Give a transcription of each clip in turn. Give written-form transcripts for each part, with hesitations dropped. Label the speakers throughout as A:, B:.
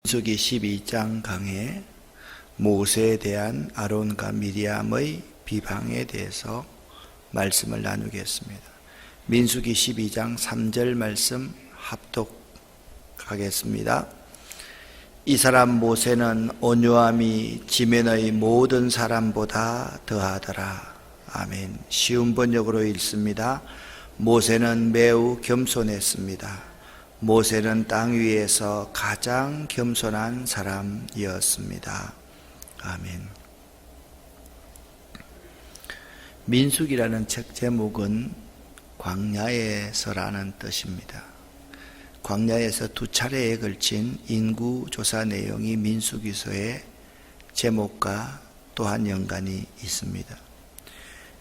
A: 민수기 12장 강해 모세에 대한 아론과 미리암의 비방에 대해서 말씀을 나누겠습니다. 민수기 12장 3절 말씀 합독하겠습니다. 이 사람 모세는 온유함이 지면의 모든 사람보다 더하더라. 아멘. 쉬운 번역으로 읽습니다. 모세는 매우 겸손했습니다. 모세는 땅 위에서 가장 겸손한 사람이었습니다. 아멘. 민수기라는 책 제목은 광야에서라는 뜻입니다. 광야에서 두 차례에 걸친 인구조사 내용이 민수기서의 제목과 또한 연관이 있습니다.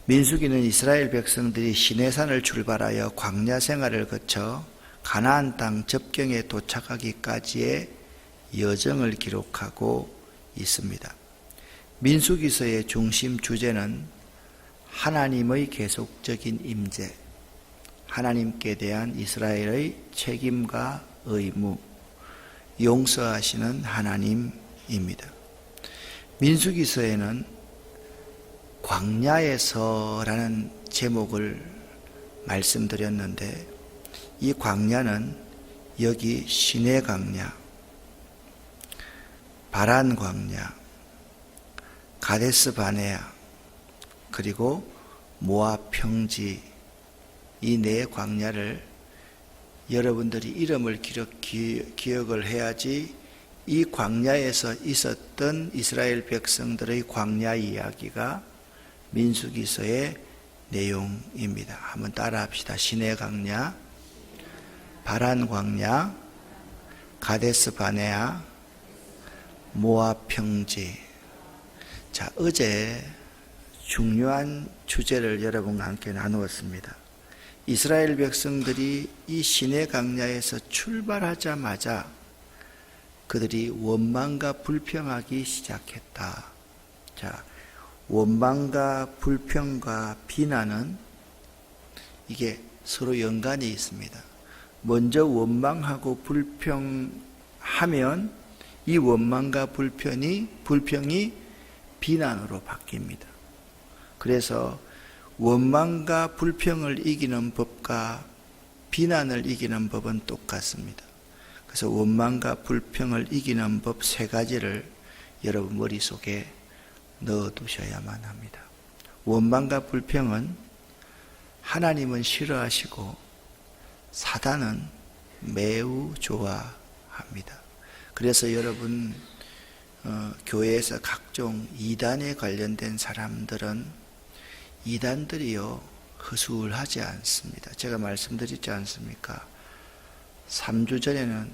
A: 민수기는 이스라엘 백성들이 시내산을 출발하여 광야 생활을 거쳐 가나안 땅 접경에 도착하기까지의 여정을 기록하고 있습니다. 민수기서의 중심 주제는 하나님의 계속적인 임재, 하나님께 대한 이스라엘의 책임과 의무, 용서하시는 하나님입니다. 민수기서에는 광야에서라는 제목을 말씀드렸는데 이 광야는 여기 시내 광야, 바란 광야, 가데스 바네아, 그리고 모압 평지 이 네 광야를 여러분들이 이름을 기억을 해야지 이 광야에서 있었던 이스라엘 백성들의 광야 이야기가 민수기서의 내용입니다. 한번 따라 합시다. 시내 광야, 바란 광야, 가데스 바네아, 모압 평지. 자, 어제 중요한 주제를 여러분과 함께 나누었습니다. 이스라엘 백성들이 이 시내 광야에서 출발하자마자 그들이 원망과 불평하기 시작했다. 자, 원망과 불평과 비난은 이게 서로 연관이 있습니다. 먼저 원망하고 불평하면 이 원망과 불평이 비난으로 바뀝니다. 그래서 원망과 불평을 이기는 법과 비난을 이기는 법은 똑같습니다. 그래서 원망과 불평을 이기는 법 세 가지를 여러분 머릿속에 넣어두셔야만 합니다. 원망과 불평은 하나님은 싫어하시고 사단은 매우 좋아합니다. 그래서 여러분 교회에서 각종 이단에 관련된 사람들은 이단들이요 허술하지 않습니다. 제가 말씀드리지 않습니까? 3주 전에는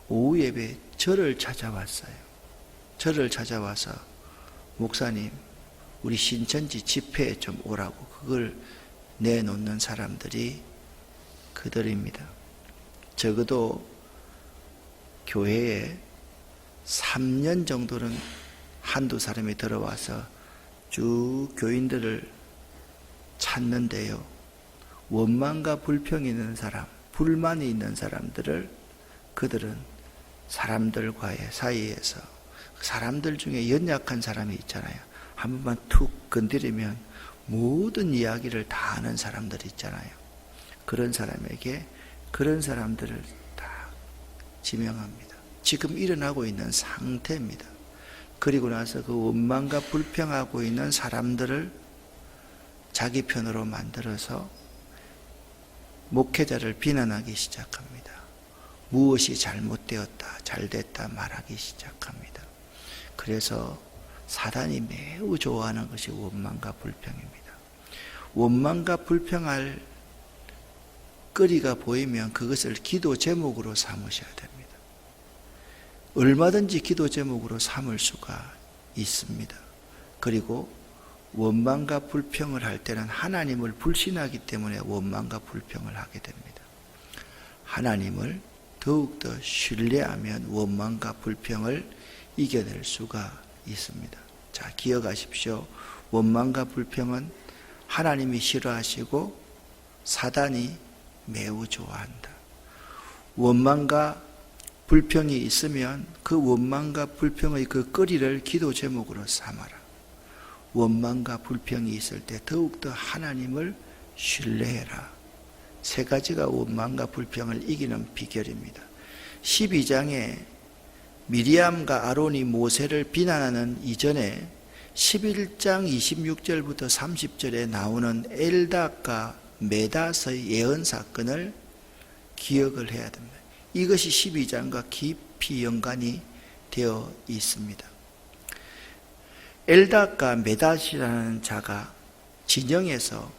A: 오후 예배 저를 찾아왔어요. 저를 찾아와서 목사님 우리 신천지 집회에 좀 오라고 그걸 내놓는 사람들이 그들입니다. 적어도 교회에 3년 정도는 한두 사람이 들어와서 쭉 교인들을 찾는데요. 원망과 불평이 있는 사람, 불만이 있는 사람들을 그들은 사람들과의 사이에서 사람들 중에 연약한 사람이 있잖아요. 한 번만 툭 건드리면 모든 이야기를 다 아는 사람들 있잖아요. 그런 사람에게 그런 사람들을 다 지명합니다. 지금 일어나고 있는 상태입니다. 그리고 나서 그 원망과 불평하고 있는 사람들을 자기 편으로 만들어서 목회자를 비난하기 시작합니다. 무엇이 잘못되었다, 잘됐다 말하기 시작합니다. 그래서 사단이 매우 좋아하는 것이 원망과 불평입니다. 원망과 불평할 거리가 보이면 그것을 기도 제목으로 삼으셔야 됩니다. 얼마든지 기도 제목으로 삼을 수가 있습니다. 그리고 원망과 불평을 할 때는 하나님을 불신하기 때문에 원망과 불평을 하게 됩니다. 하나님을 더욱더 신뢰하면 원망과 불평을 이겨낼 수가 있습니다. 자, 기억하십시오. 원망과 불평은 하나님이 싫어하시고 사단이 매우 좋아한다. 원망과 불평이 있으면 그 원망과 불평의 그 거리를 기도 제목으로 삼아라. 원망과 불평이 있을 때 더욱더 하나님을 신뢰해라. 세 가지가 원망과 불평을 이기는 비결입니다. 12장에 미리암과 아론이 모세를 비난하는 이전에 11장 26절부터 30절에 나오는 엘닷과 메닷의 예언 사건을 기억을 해야 됩니다. 이것이 12장과 깊이 연관이 되어 있습니다. 엘닷과 메닷이라는 자가 진영에서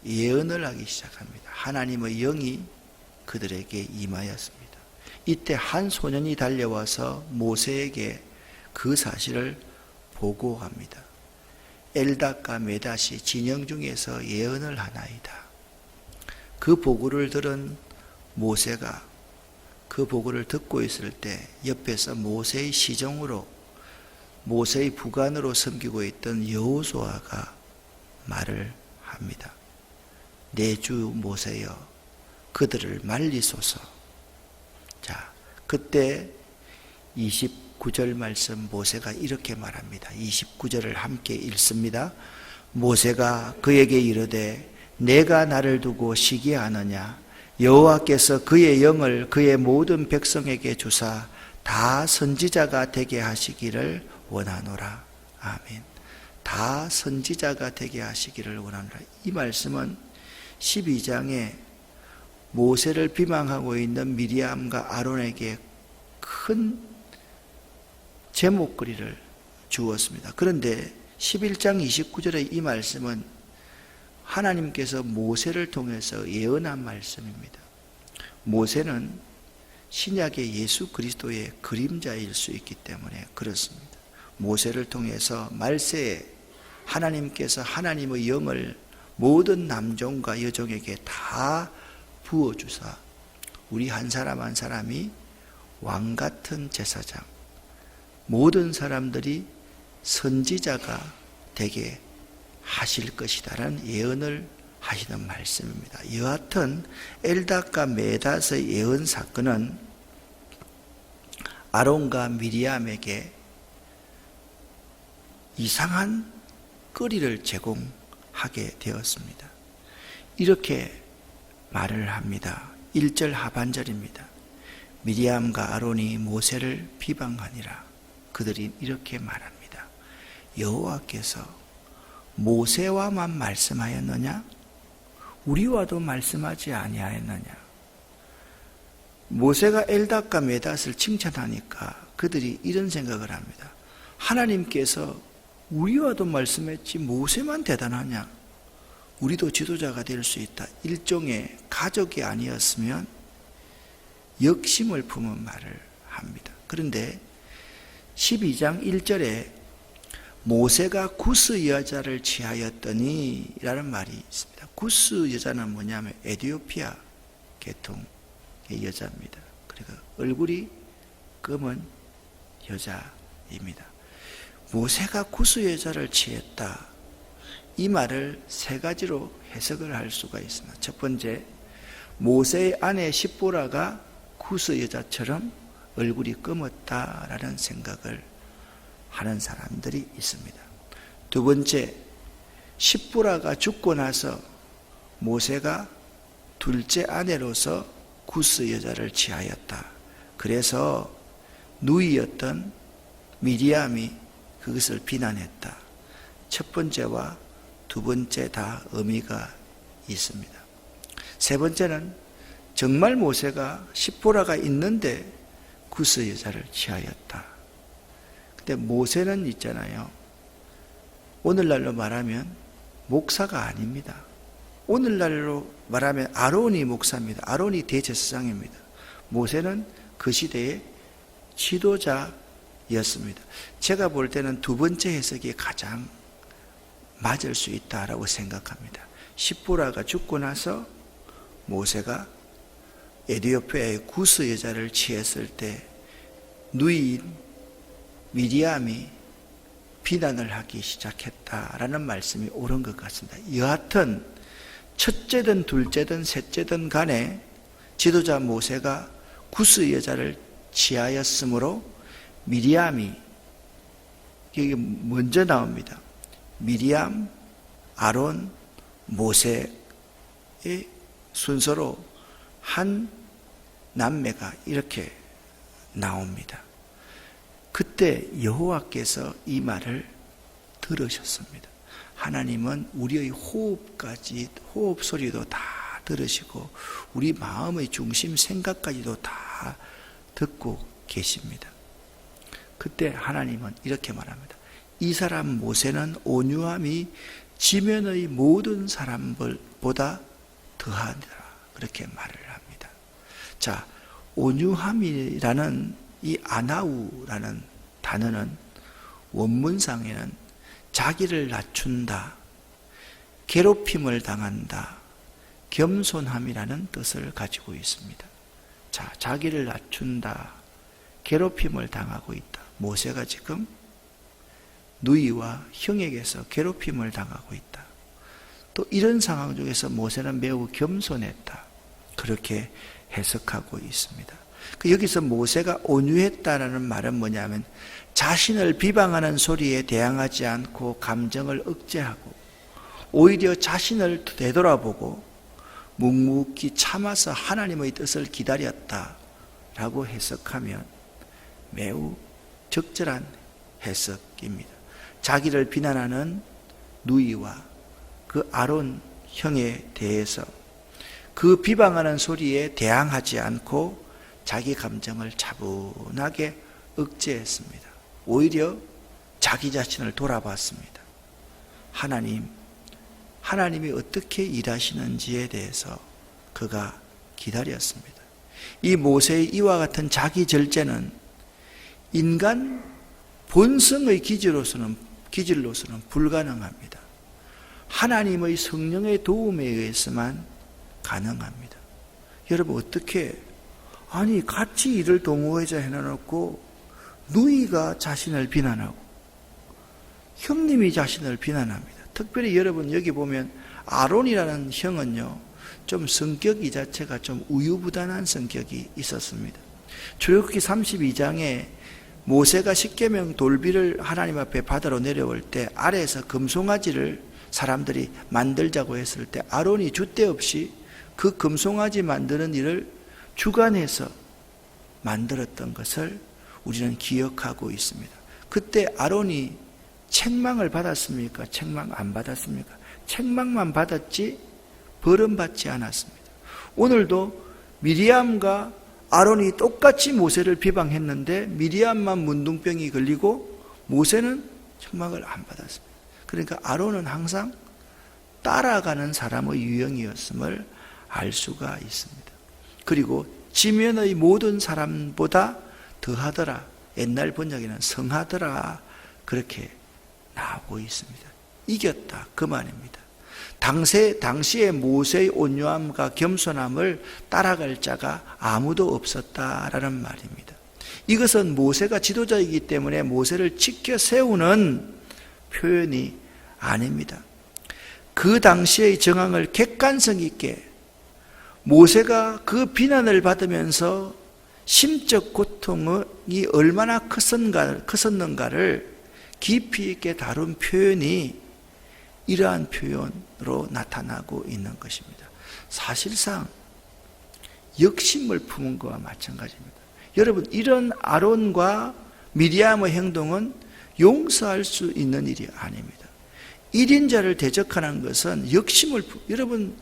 A: 예언을 하기 시작합니다. 하나님의 영이 그들에게 임하였습니다. 이때 한 소년이 달려와서 모세에게 그 사실을 보고합니다. 엘닷과 메닷이 진영 중에서 예언을 하나이다. 그 보고를 들은 모세가 그 보고를 듣고 있을 때 옆에서 모세의 시종으로 모세의 부관으로 섬기고 있던 여호수아가 말을 합니다. 내 주 모세여 그들을 말리소서. 자, 그때 29절 말씀 모세가 이렇게 말합니다. 29절을 함께 읽습니다. 모세가 그에게 이르되 내가 나를 두고 시기하느냐? 여호와께서 그의 영을 그의 모든 백성에게 주사 다 선지자가 되게 하시기를 원하노라. 아멘. 다 선지자가 되게 하시기를 원하노라. 이 말씀은 12장에 모세를 비방하고 있는 미리암과 아론에게 큰 제목거리를 주었습니다. 그런데 11장 29절의 이 말씀은 하나님께서 모세를 통해서 예언한 말씀입니다. 모세는 신약의 예수 그리스도의 그림자일 수 있기 때문에 그렇습니다. 모세를 통해서 말세에 하나님께서 하나님의 영을 모든 남종과 여종에게 다 부어주사 우리 한 사람 한 사람이 왕같은 제사장, 모든 사람들이 선지자가 되게 하실 것이다라는 예언을 하시는 말씀입니다. 여하튼 엘닷과 메닷의 예언 사건은 아론과 미리암에게 이상한 거리를 제공하게 되었습니다. 이렇게 말을 합니다. 1절 하반절입니다. 미리암과 아론이 모세를 비방하니라. 그들이 이렇게 말합니다. 여호와께서 모세와만 말씀하였느냐? 우리와도 말씀하지 아니하였느냐? 모세가 엘닷과 메닷을 칭찬하니까 그들이 이런 생각을 합니다. 하나님께서 우리와도 말씀했지 모세만 대단하냐? 우리도 지도자가 될 수 있다. 일종의 가족이 아니었으면 역심을 품은 말을 합니다. 그런데 12장 1절에 모세가 구스 여자를 취하였더니 라는 말이 있습니다. 구스 여자는 뭐냐면 에티오피아 계통의 여자입니다. 그리고 얼굴이 검은 여자입니다. 모세가 구스 여자를 취했다. 이 말을 세 가지로 해석을 할 수가 있습니다. 첫 번째, 모세의 아내 십보라가 구스 여자처럼 얼굴이 검었다라는 생각을 하는 사람들이 있습니다. 두 번째, 십보라가 죽고 나서 모세가 둘째 아내로서 구스 여자를 취하였다. 그래서 누이였던 미리암이 그것을 비난했다. 첫 번째와 두 번째 다 의미가 있습니다. 세 번째는 정말 모세가 십보라가 있는데 구스 여자를 취하였다. 근데 모세는 있잖아요. 오늘날로 말하면 목사가 아닙니다. 오늘날로 말하면 아론이 목사입니다. 아론이 대제사장입니다. 모세는 그 시대의 지도자였습니다. 제가 볼 때는 두 번째 해석이 가장 맞을 수 있다라고 생각합니다. 십보라가 죽고 나서 모세가 에티오피아의 구스 여자를 취했을 때 누이인 미리암이 비난을 하기 시작했다라는 말씀이 옳은 것 같습니다. 여하튼 첫째든 둘째든 셋째든 간에 지도자 모세가 구스 여자를 취하였으므로 미리암이 여기 먼저 나옵니다. 미리암, 아론, 모세의 순서로 한 남매가 이렇게 나옵니다. 그때 여호와께서 이 말을 들으셨습니다. 하나님은 우리의 호흡 소리도 다 들으시고 우리 마음의 중심 생각까지도 다 듣고 계십니다. 그때 하나님은 이렇게 말합니다. 이 사람 모세는 온유함이 지면의 모든 사람들보다 더하더라. 그렇게 말을 합니다. 자, 온유함이라는 이 아나우라는 단어는 원문상에는 자기를 낮춘다, 괴롭힘을 당한다, 겸손함이라는 뜻을 가지고 있습니다. 자, 자기를 낮춘다, 괴롭힘을 당하고 있다. 모세가 지금 누이와 형에게서 괴롭힘을 당하고 있다. 또 이런 상황 중에서 모세는 매우 겸손했다. 그렇게 해석하고 있습니다. 여기서 모세가 온유했다라는 말은 뭐냐면 자신을 비방하는 소리에 대항하지 않고 감정을 억제하고 오히려 자신을 되돌아보고 묵묵히 참아서 하나님의 뜻을 기다렸다라고 해석하면 매우 적절한 해석입니다. 자기를 비난하는 누이와 그 아론 형에 대해서 그 비방하는 소리에 대항하지 않고 자기 감정을 차분하게 억제했습니다. 오히려 자기 자신을 돌아봤습니다. 하나님이 어떻게 일하시는지에 대해서 그가 기다렸습니다. 이 모세의 이와 같은 자기 절제는 인간 본성의 기질로서는 불가능합니다. 하나님의 성령의 도움에 의해서만 가능합니다. 여러분 어떻게 같이 일을 동호회자 해놔놓고 누이가 자신을 비난하고 형님이 자신을 비난합니다. 특별히 여러분 여기 보면 아론이라는 형은요 좀 성격이 자체가 좀 우유부단한 성격이 있었습니다. 출애굽기 32장에 모세가 십계명 돌비를 하나님 앞에 바다로 내려올 때 아래에서 금송아지를 사람들이 만들자고 했을 때 아론이 줏대 없이 그 금송아지 만드는 일을 주관해서 만들었던 것을 우리는 기억하고 있습니다. 그때 아론이 책망을 받았습니까? 책망 안 받았습니까? 책망만 받았지 벌음받지 않았습니다. 오늘도 미리암과 아론이 똑같이 모세를 비방했는데 미리암만 문둥병이 걸리고 모세는 책망을 안 받았습니다. 그러니까 아론은 항상 따라가는 사람의 유형이었음을 알 수가 있습니다. 그리고 지면의 모든 사람보다 더하더라. 옛날 번역에는 성하더라. 그렇게 나오고 있습니다. 이겼다. 그 말입니다. 당시에 모세의 온유함과 겸손함을 따라갈 자가 아무도 없었다라는 말입니다. 이것은 모세가 지도자이기 때문에 모세를 지켜 세우는 표현이 아닙니다. 그 당시의 정황을 객관성 있게 모세가 그 비난을 받으면서 심적 고통이 얼마나 컸었는가를 깊이 있게 다룬 표현이 이러한 표현으로 나타나고 있는 것입니다. 사실상 역심을 품은 것과 마찬가지입니다. 여러분 이런 아론과 미리암의 행동은 용서할 수 있는 일이 아닙니다. 1인자를 대적하는 것은 여러분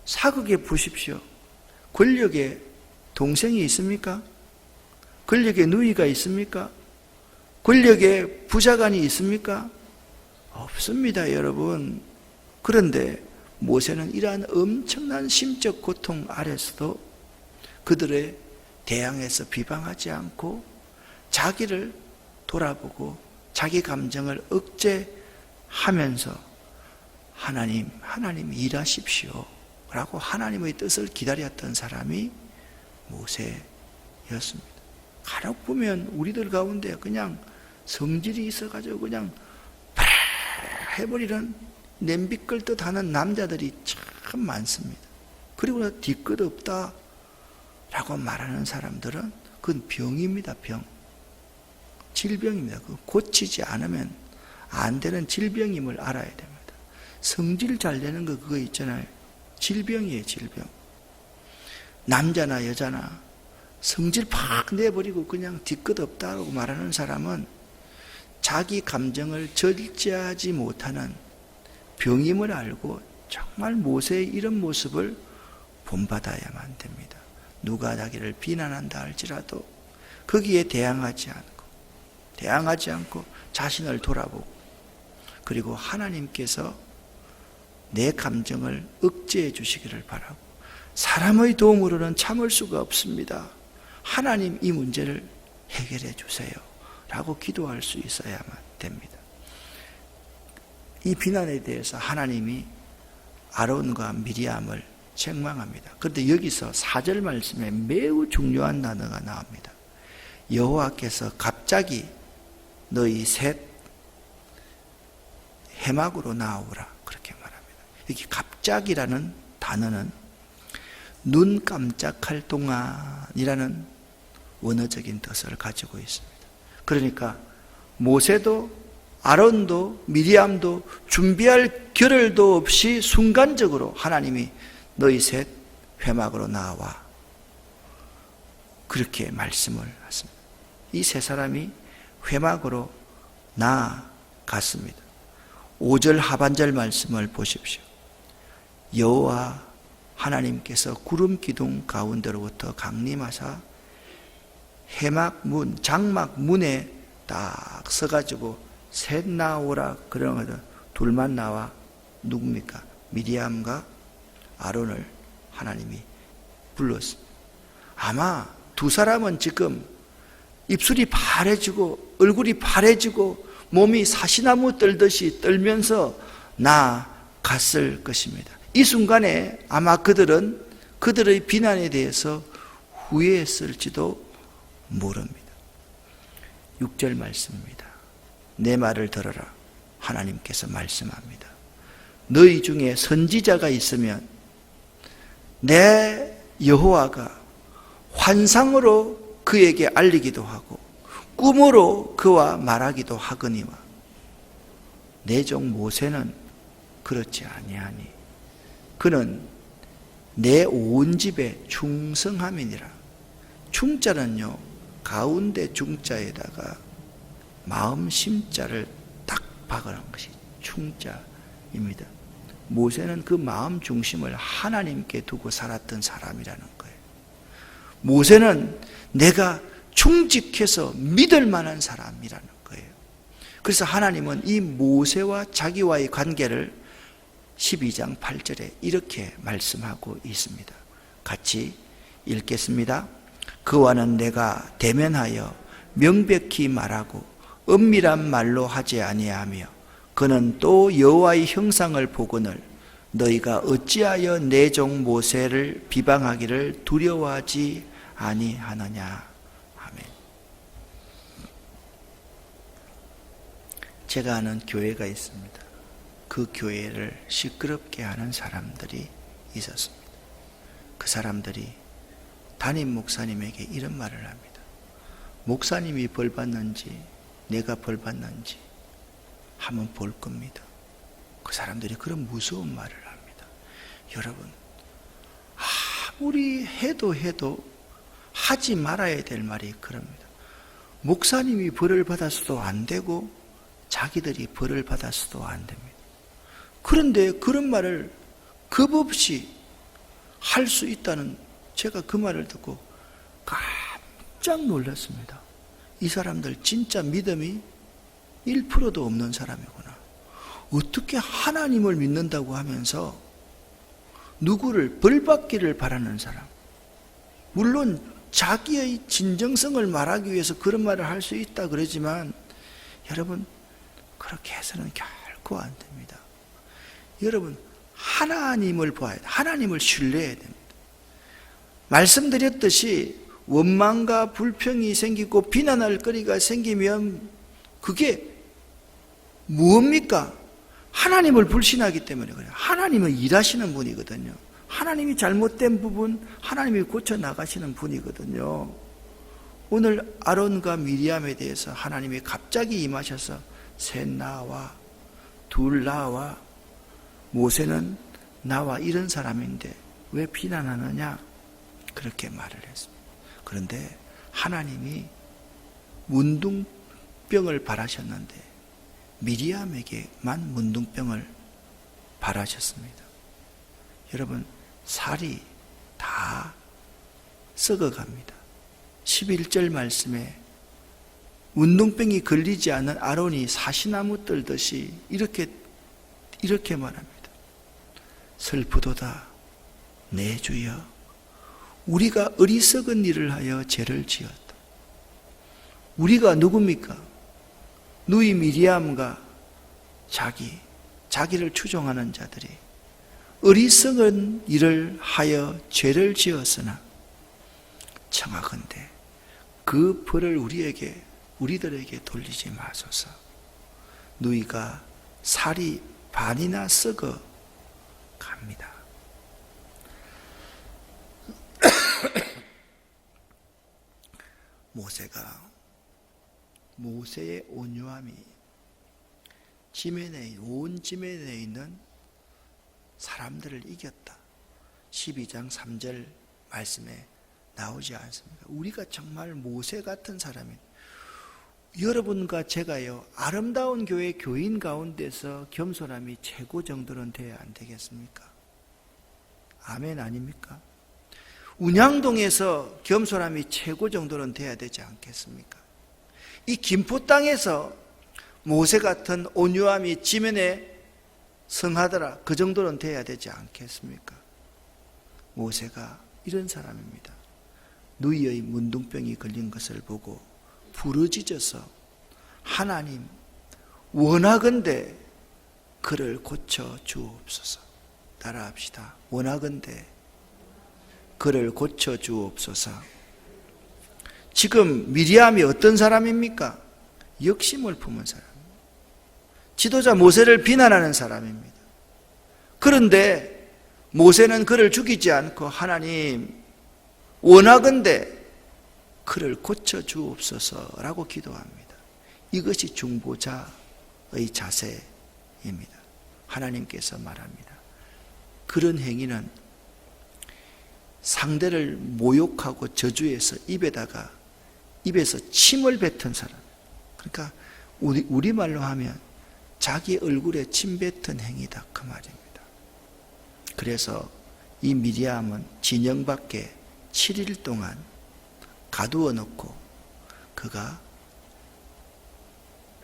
A: 사극에 보십시오. 권력에 동생이 있습니까? 권력에 누이가 있습니까? 권력에 부자간이 있습니까? 없습니다, 여러분. 그런데 모세는 이러한 엄청난 심적 고통 아래서도 그들의 대항해서 비방하지 않고 자기를 돌아보고 자기 감정을 억제하면서 하나님 일하십시오 라고 하나님의 뜻을 기다렸던 사람이 모세였습니다. 간혹 보면 우리들 가운데 그냥 성질이 있어가지고 그냥 해버리는 냄비 끓듯 하는 남자들이 참 많습니다. 그리고 뒤끝 없다 라고 말하는 사람들은 그건 병입니다. 병. 질병입니다. 그 고치지 않으면 안 되는 질병임을 알아야 됩니다. 성질 잘 되는 거 그거 있잖아요. 질병이에요. 질병. 남자나 여자나 성질 팍 내버리고 그냥 뒤끝 없다고 말하는 사람은 자기 감정을 절제하지 못하는 병임을 알고 정말 모세의 이런 모습을 본받아야만 됩니다. 누가 자기를 비난한다 할지라도 거기에 대항하지 않고 자신을 돌아보고, 그리고 하나님께서 내 감정을 억제해 주시기를 바라고, 사람의 도움으로는 참을 수가 없습니다. 하나님 이 문제를 해결해 주세요 라고 기도할 수 있어야만 됩니다. 이 비난에 대해서 하나님이 아론과 미리암을 책망합니다. 그런데 여기서 4절 말씀에 매우 중요한 단어가 나옵니다. 여호와께서 갑자기 너희 셋 해막으로 나오라 그렇게 말합니다. 여기 갑자기라는 단어는 눈 깜짝할 동안이라는 원어적인 뜻을 가지고 있습니다. 그러니까 모세도 아론도 미리암도 준비할 겨를도 없이 순간적으로 하나님이 너희 셋 회막으로 나와 그렇게 말씀을 하십니다. 이 세 사람이 회막으로 나아갔습니다. 5절 하반절 말씀을 보십시오. 여호와 하나님께서 구름 기둥 가운데로부터 강림하사 해막 문, 장막 문에 딱 서가지고 셋 나오라 그러거든. 둘만 나와. 누굽니까? 미리암과 아론을 하나님이 불렀습니다. 아마 두 사람은 지금 입술이 파래지고 얼굴이 파래지고 몸이 사시나무 떨듯이 떨면서 나갔을 것입니다. 이 순간에 아마 그들은 그들의 비난에 대해서 후회했을지도 모릅니다. 6절 말씀입니다. 내 말을 들어라. 하나님께서 말씀합니다. 너희 중에 선지자가 있으면 내 여호와가 환상으로 그에게 알리기도 하고 꿈으로 그와 말하기도 하거니와 내 종 모세는 그렇지 아니하니 그는 내 온 집에 충성함이니라. 충자는요, 가운데 중자에다가 마음 심자를 딱 박으라는 것이 충자입니다. 모세는 그 마음 중심을 하나님께 두고 살았던 사람이라는 거예요. 모세는 내가 충직해서 믿을 만한 사람이라는 거예요. 그래서 하나님은 이 모세와 자기와의 관계를 12장 8절에 이렇게 말씀하고 있습니다. 같이 읽겠습니다. 그와는 내가 대면하여 명백히 말하고 은밀한 말로 하지 아니하며 그는 또 여호와의 형상을 보거늘 너희가 어찌하여 내 종 모세를 비방하기를 두려워하지 아니하느냐. 아멘. 제가 아는 교회가 있습니다. 그 교회를 시끄럽게 하는 사람들이 있었습니다. 그 사람들이 담임 목사님에게 이런 말을 합니다. 목사님이 벌 받는지 내가 벌 받는지 한번 볼 겁니다. 그 사람들이 그런 무서운 말을 합니다. 여러분, 아무리 해도 하지 말아야 될 말이 그럽니다. 목사님이 벌을 받았어도 안 되고 자기들이 벌을 받았어도 안 됩니다. 그런데 그런 말을 겁없이 할 수 있다는, 제가 그 말을 듣고 깜짝 놀랐습니다. 이 사람들 진짜 믿음이 1%도 없는 사람이구나. 어떻게 하나님을 믿는다고 하면서 누구를 벌받기를 바라는 사람, 물론 자기의 진정성을 말하기 위해서 그런 말을 할 수 있다 그러지만 여러분, 그렇게 해서는 결코 안 됩니다. 여러분, 하나님을 봐야 돼. 하나님을 신뢰해야 됩니다. 말씀드렸듯이 원망과 불평이 생기고 비난할 거리가 생기면 그게 무엇입니까? 하나님을 불신하기 때문에 그래요. 하나님은 일하시는 분이거든요. 하나님이 잘못된 부분 하나님이 고쳐나가시는 분이거든요. 오늘 아론과 미리암에 대해서 하나님이 갑자기 임하셔서 셋 나와 둘 나와 모세는 나와 이런 사람인데 왜 비난하느냐 그렇게 말을 했습니다. 그런데 하나님이 문둥병을 바라셨는데 미리암에게만 문둥병을 바라셨습니다. 여러분 살이 다 썩어갑니다. 11절 말씀에 문둥병이 걸리지 않은 아론이 사시나무 떨듯이 이렇게 말합니다. 슬프도다 내 주여 우리가 어리석은 일을 하여 죄를 지었다. 우리가 누굽니까? 누이 미리암과 자기를 추종하는 자들이 어리석은 일을 하여 죄를 지었으나 청하건대 그 벌을 우리들에게 돌리지 마소서. 누이가 살이 반이나 썩어 갑니다. 모세의 온유함이 온 지면에 있는 사람들을 이겼다. 12장 3절 말씀에 나오지 않습니까? 우리가 정말 모세 같은 사람입니다. 여러분과 제가요, 아름다운 교회 교인 가운데서 겸손함이 최고 정도는 돼야 안 되겠습니까? 아멘 아닙니까? 운양동에서 겸손함이 최고 정도는 돼야 되지 않겠습니까? 이 김포 땅에서 모세 같은 온유함이 지면에 성하더라, 그 정도는 돼야 되지 않겠습니까? 모세가 이런 사람입니다. 누이의 문둥병이 걸린 것을 보고 부르짖어서 하나님 원하건대 그를 고쳐 주옵소서. 따라합시다. 원하건대 그를 고쳐 주옵소서. 지금 미리암이 어떤 사람입니까? 역심을 품은 사람, 지도자 모세를 비난하는 사람입니다. 그런데 모세는 그를 죽이지 않고 하나님 원하건대 그를 고쳐 주옵소서라고 기도합니다. 이것이 중보자의 자세입니다. 하나님께서 말합니다. 그런 행위는 상대를 모욕하고 저주해서 입에서 침을 뱉은 사람, 그러니까 우리말로 하면 자기 얼굴에 침 뱉은 행위다 그 말입니다. 그래서 이 미리암은 진영 밖에 7일 동안 가두어 놓고 그가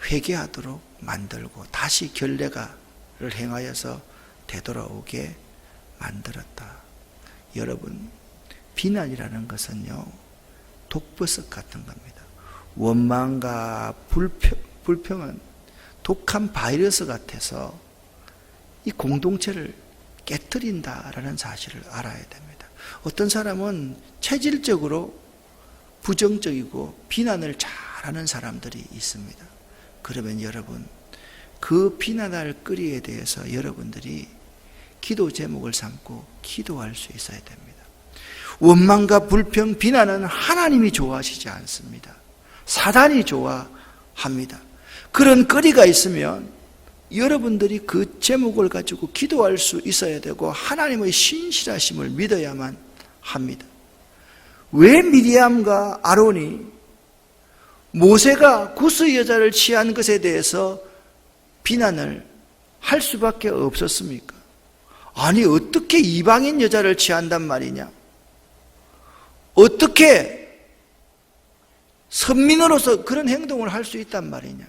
A: 회개하도록 만들고 다시 결례를 행하여서 되돌아오게 만들었다. 여러분, 비난이라는 것은요, 독버섯 같은 겁니다. 원망과 불평은 독한 바이러스 같아서 이 공동체를 깨트린다라는 사실을 알아야 됩니다. 어떤 사람은 체질적으로 부정적이고 비난을 잘하는 사람들이 있습니다. 그러면 여러분, 그 비난할 거리에 대해서 여러분들이 기도 제목을 삼고 기도할 수 있어야 됩니다. 원망과 불평, 비난은 하나님이 좋아하시지 않습니다. 사단이 좋아합니다. 그런 거리가 있으면 여러분들이 그 제목을 가지고 기도할 수 있어야 되고 하나님의 신실하심을 믿어야만 합니다. 왜 미리암과 아론이 모세가 구스 여자를 취한 것에 대해서 비난을 할 수밖에 없었습니까? 아니, 어떻게 이방인 여자를 취한단 말이냐? 어떻게 선민으로서 그런 행동을 할 수 있단 말이냐?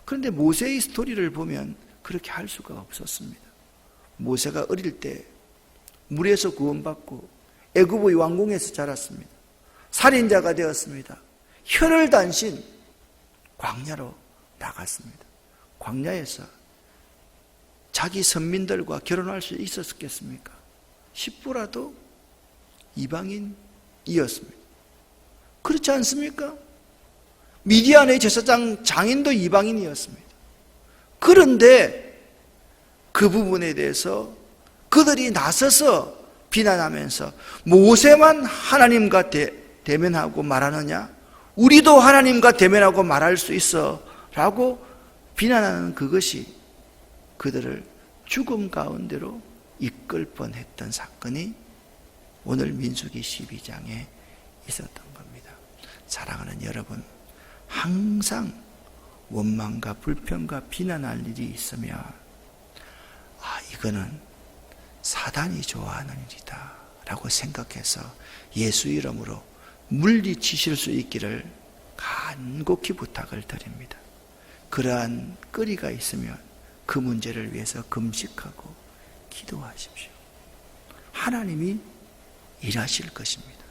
A: 그런데 모세의 스토리를 보면 그렇게 할 수가 없었습니다. 모세가 어릴 때 물에서 구원받고 애굽의 왕궁에서 자랐습니다. 살인자가 되었습니다. 혀를 단신 광야로 나갔습니다. 광야에서 자기 선민들과 결혼할 수 있었겠습니까? 10부라도 이방인이었습니다. 그렇지 않습니까? 미디안의 제사장 장인도 이방인이었습니다. 그런데 그 부분에 대해서 그들이 나서서 비난하면서 모세만 하나님과 대면하고 말하느냐? 우리도 하나님과 대면하고 말할 수 있어 라고 비난하는 그것이 그들을 죽음 가운데로 이끌 뻔했던 사건이 오늘 민수기 12장에 있었던 겁니다. 사랑하는 여러분, 항상 원망과 불평과 비난할 일이 있으면 이거는 사단이 좋아하는 일이다 라고 생각해서 예수 이름으로 물리치실 수 있기를 간곡히 부탁을 드립니다. 그러한 끓이가 있으면 그 문제를 위해서 금식하고 기도하십시오. 하나님이 일하실 것입니다.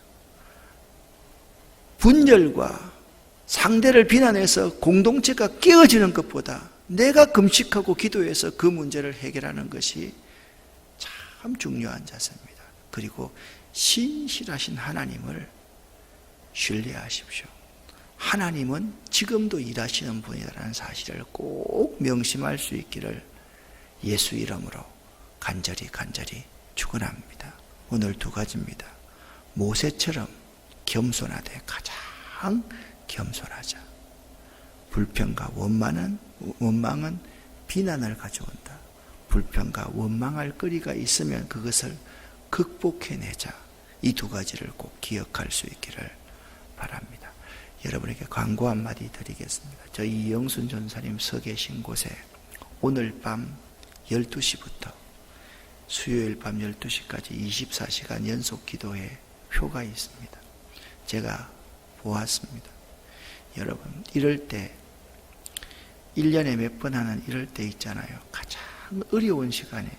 A: 분열과 상대를 비난해서 공동체가 깨어지는 것보다 내가 금식하고 기도해서 그 문제를 해결하는 것이 참 중요한 자세입니다. 그리고 신실하신 하나님을 신뢰하십시오. 하나님은 지금도 일하시는 분이라는 사실을 꼭 명심할 수 있기를 예수 이름으로 간절히 축원합니다. 오늘 두 가지입니다. 모세처럼 겸손하되 가장 겸손하자. 불평과 원망은 비난을 가져온다. 불평과 원망할 거리가 있으면 그것을 극복해내자. 이 두 가지를 꼭 기억할 수 있기를 바랍니다. 여러분에게 광고 한마디 드리겠습니다. 저희 이영순 전사님 서 계신 곳에 오늘 밤 12시부터 수요일 밤 12시까지 24시간 연속 기도회 표가 있습니다. 제가 보았습니다. 여러분, 이럴 때 1년에 몇 번 하는 이럴 때 있잖아요. 가장 어려운 시간에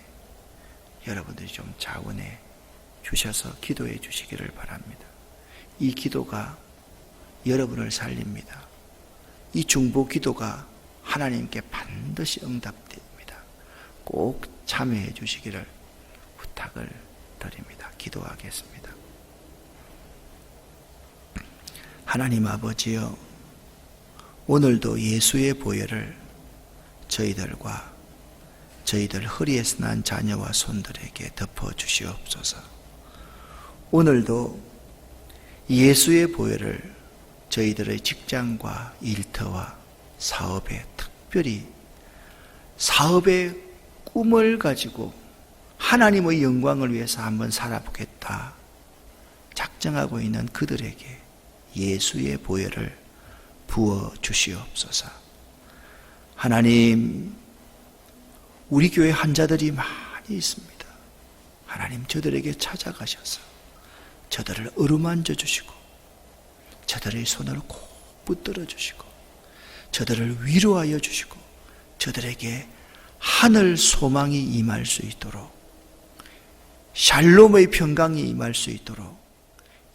A: 여러분들이 좀 자원해 주셔서 기도해 주시기를 바랍니다. 이 기도가 여러분을 살립니다. 이 중보 기도가 하나님께 반드시 응답됩니다. 꼭 참여해 주시기를 부탁을 드립니다. 기도하겠습니다. 하나님 아버지여, 오늘도 예수의 보혈을 저희들과 저희들 허리에서 난 자녀와 손들에게 덮어 주시옵소서. 오늘도 예수의 보혈을 저희들의 직장과 일터와 사업에, 특별히 사업의 꿈을 가지고 하나님의 영광을 위해서 한번 살아보겠다 작정하고 있는 그들에게 예수의 보혈을 부어 주시옵소서. 하나님, 우리 교회 환자들이 많이 있습니다. 하나님, 저들에게 찾아가셔서 저들을 어루만져 주시고 저들의 손을 꼭 붙들어 주시고 저들을 위로하여 주시고 저들에게 하늘 소망이 임할 수 있도록, 샬롬의 평강이 임할 수 있도록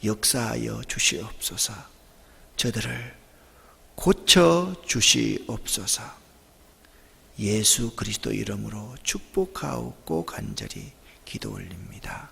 A: 역사하여 주시옵소서. 저들을 고쳐 주시옵소서. 예수 그리스도 이름으로 축복하옵고 간절히 기도 올립니다.